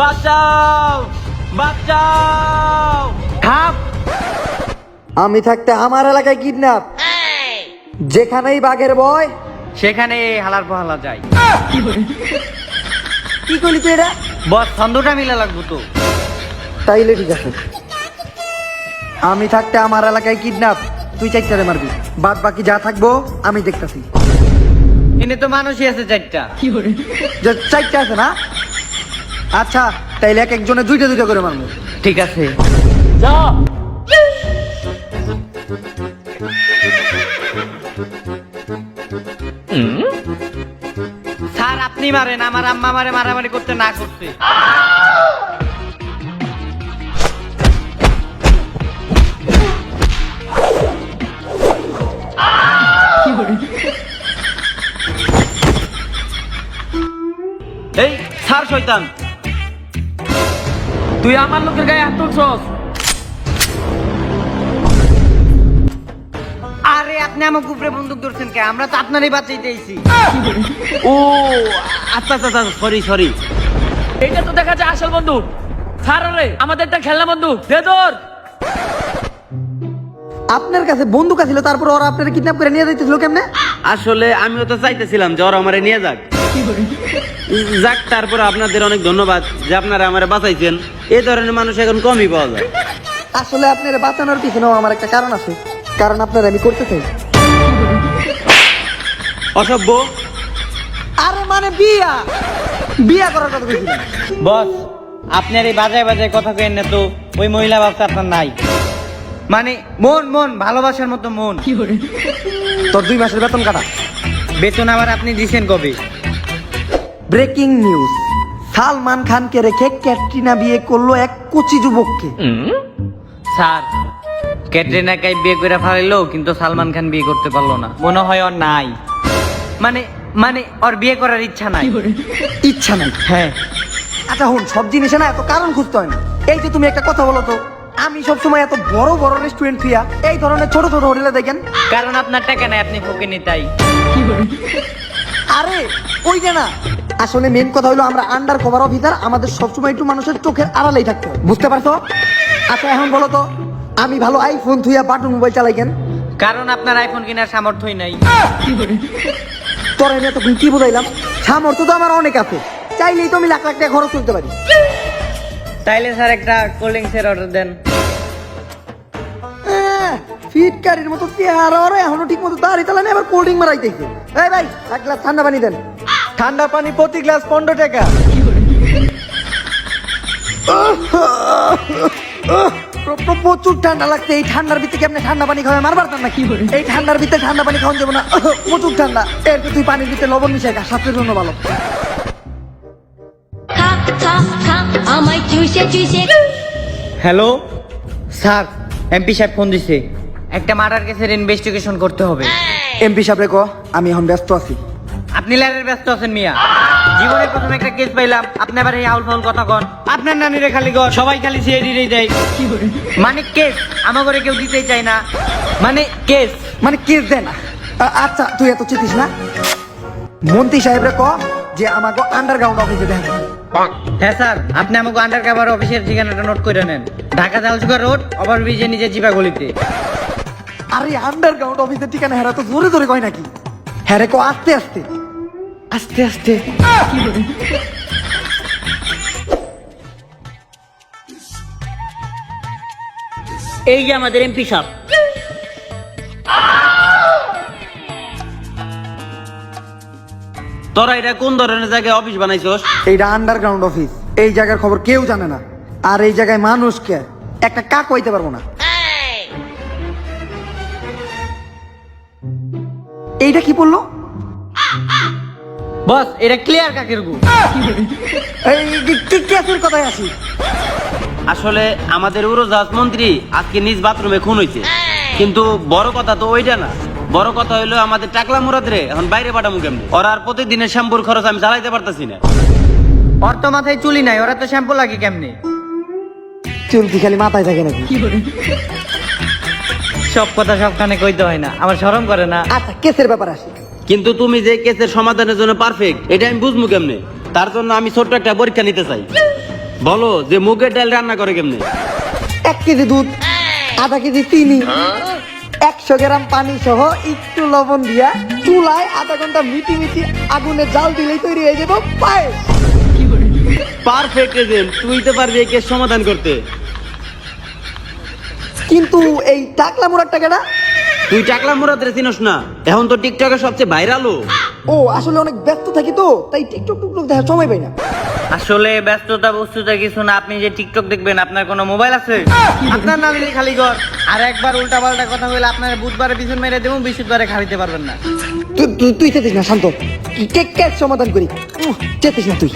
বাঁচাও বাঁচাও। থাম। আমি থাকতে আমার এলাকায় কিডন্যাপ, যেখানেই বাঘের ভয় সেখানে হালার পাহালা যায়। কি করলি তুই এটা? বস ছন্দটা মিলা লাগবো তো। তাইলে ঠিক আছে, আমি থাকতে আমার এলাকায় কিডন্যাপ, তুই চারটারে মারবি, বাদ বাকি যা থাকবো আমি দেখতাছি। এনে তো মানুষই আছে চারটা। যে চারটা আছে না, আচ্ছা তাইলে এক একজনে দুইটা দুইটা করে মারবো। ঠিক আছে যা। স্যার আপনি মারেন, আমার আম্মা মারে মারামারি করতে না করতে। এই স্যার শয়তান, তুই আমার লোকের গায়ে হাত তুলছস। আরে আপনি আমার উপরে বন্দুক ধরছেন কে? আমরা তো আপনারই বাঁচাইতেছি। ও আচ্ছা আচ্ছা সরি সরি। এইটা তো দেখা যায় আসল বন্দুক। স্যার রে আমাদের একটা খেলনা বন্দুক দে তোর। আপনার কাছে বন্দুক ছিল, তারপর ওরা আপনারা কিডন্যাপ করে নিয়ে যাইতেছিল কেমনে? আসলে আমিও তো চাইতেছিলাম যে ওরা আমারে নিয়ে যাক। যাক, তারপর আপনাদের অনেক ধন্যবাদ যে আপনারা আমারে বাঁচাইছেন। এই ধরনের মানুষ এখন কমই পাওয়া যায়। আসলে আপনারা বাঁচানোর পিছনেও আমার একটা কারণ আছে, কারণ আপনারা আমি করতে চাই। অসভ্য। আরে মানে বিয়া বিয়া করার কথা বলছিলাম। বস আপনার এই বাজায় বাজায় কথা কেন না তো, ওই মহিলা ভাবছে আপনার নাই। মানে মন মন ভালোবাসার মতো মন। তোর 2 মাসের বেতন কাটা। বেতন আবার আপনি দিছেন কবে? ব্রেকিং নিউজ, সালমান খানকে রেখে ক্যাটরিনা বিয়ে করলো এক কচি যুবককে। স্যার ক্যাটরিনা কাইফ বিয়ে করে ফেলাইলো, কিন্তু সালমান খান বিয়ে করতে পারলো না। মনে হয় ওর নাই, মানে মানে ওর বিয়ে করার ইচ্ছা নাই। ইচ্ছা নাই? হ্যাঁ। আচ্ছা হুন, সব জিনিসে না এত কারণ খুঁজতে হয় না। এই যে তুমি একটা কথা বলো তো, আমি সবসময় এত বড় বড় রেস্টুরেন্ট থিয়া এই ধরনের ছোট ছোট হোটেলে দেখেন। কারণ আপনার টাকা নাই, আপনি ফকিনি তাই। আরে ওই যে না, আসলে মেন কথা হলো আমরা আন্ডার কভার অফিসার, আমাদের সবসময় একটু মানুষের চোখের আড়ালেই থাকতে হয়, বুঝতে পারছো? আচ্ছা এখন বলো তো, আমি ভালো আইফোন থুইয়া বাটন মোবাইল চালাই কেন? কারণ আপনার আইফোন কেনার সামর্থ্যই নাই। তোর আমি এতক্ষণ কি বুঝাইলাম? সামর্থ্য তো আমার অনেক আছে, চাইলেই তো আমি লাখ লাখ টাকা খরচ করতে পারি। তাইলে স্যার একটা কোল্ড ড্রিঙ্কসের অর্ডার দেন। ফিটকারির মতো চেহারা, ওরা এখনো ঠিক মতো দাঁড়িয়ে চালানি, আবার কোল্ড ড্রিঙ্ক মারাইতেছে। এই ভাই, এক গ্লাস ঠান্ডা পানি দেন। ঠান্ডা পানি প্রতি গ্লাস 15 টাকা। প্রচুর ঠান্ডা লাগছে, এই ঠান্ডার ভিতরে আপনি ঠান্ডা পানি খাওয়া মারবার না? কি করে এই ঠান্ডার ভিতরে ঠান্ডা পানি খাওয়া যাবো না, প্রচুর ঠান্ডা। এর তুই পানির ভিতরে লবণ মিশাই খা, স্বাস্থ্যের জন্য ভালো। খা খা খা আমায় চুষে চুষে। হ্যালো স্যার, এমপি সাহেব ফোন দিছে, একটা মার্ডার কেসের ইনভেস্টিগেশন করতে হবে। এমপি সাহেব রেখো, আমি এখন ব্যস্ত আছি। আপনি ল্যারের ব্যস্ত আছেন মিয়া? জীবনের প্রথম একটা কেস পাইলাম, আপনি আবার এই আউল ফাউল কথা কন। আপনার নানিরে খালি গো, সবাই খালি সিআইডি দেয়। মানে কেস আমার ঘরে কেউ দিতেই চায় না, মানে কেস মানে কেস দেন। আচ্ছা তুই এত চিতিস না, মন্ত্রী সাহেব রেখো যে আমাকে আন্ডারগ্রাউন্ড অফিসে দেন। হ্যাঁ স্যার, আপনি আমাকে আন্ডার কভার অফিসের ঠিকানাটা নোট করে নেন। ঢাকা জালসুগার রোড, ওভারব্রিজে নিচে চিপা গলিতে। আরে আন্ডারগ্রাউন্ড অফিসের ঠিকানা হেরা তো জোরে জোরে কয় নাকি? হ্যাঁ রেখো, আস্তে আস্তে আস্তে আস্তে। এই যে আমাদের এমপি সাহেব। তোরা এটা কোন ধরনের জায়গায় অফিস বানাইছস? এইটা আন্ডারগ্রাউন্ড অফিস, এই জায়গার খবর কেউ জানে না, আর এই জায়গায় মানুষকে একটা কাক হইতে পারবো না। এইটা কি বললো? বস এটা ক্লিয়ার কাকের গু। এই কেসের কথায় আসি। আসলে আমাদের উড়োজাহাজ মন্ত্রী আজকে নিজ বাথরুমে খুন হয়েছে, কিন্তু বড় কথা তো ওইটা না। বড় কথা হইলো আমাদের টাকলা মুরাদ রে এখন বাইরে পাঠামু কেমনে? ওরা আর প্রতিদিনের শ্যাম্পুর খরচ আমি চালাইতে পারতাছি না। ওর তো মাথায় চুলি নাই, ওরা তো শ্যাম্পু লাগে কেমনে? চুল কি খালি মাথায় থাকে নাকি? সব কথা সবখানে কইতে হয় না, আমার শরম করে না। আচ্ছা কেসের ব্যাপার আসি। কিন্তু তুমি যে কেসের সমাধানের জন্য পারফেক্ট, এটা আমি বুঝবো কেমনে? তার জন্য আমি ছোট্ট একটা পরীক্ষা নিতে চাই। বলো যে মুগের ডাল রান্না করে কেমনে? 1 কেজি দুধ, আধা কেজি চিনি, 100 গ্রাম পানি সহ একটু লবণ দিয়া চুলায় আধা ঘন্টা মিটি মিটি আগুনে জাল দিলেই তৈরি হয়ে যাবে পায়েস। পারফেক্ট এজেন্ট, তুই তো পারবি এই কেস সমাধান করতে। কিন্তু এই টাকলা মুরাদ টাকাটা? তুই টাকলা মুরাদ রে চিনস না? এখন তো টিকটকে সবচেয়ে ভাইরাল। ও আসলে অনেক ব্যস্ত থাকি তো, তাই টিকটক টুকটক দেখার সময় পাই না। আসলে ব্যস্ততা বস্তুতা কিছু না, আপনি যে টিকটক দেখবেন আপনার কোনো মোবাইল আছে? আপনার না দিলে খালি ঘর, আর একবার উল্টা পাল্টা কথা বলে আপনার বুধবারে পিছন মেরে দেবো, বৃহস্পতিবারে খাইতে পারবেন না। তুই চেতিস না, শান্ত, কেক সমাধান করি। চেতিস না তুই।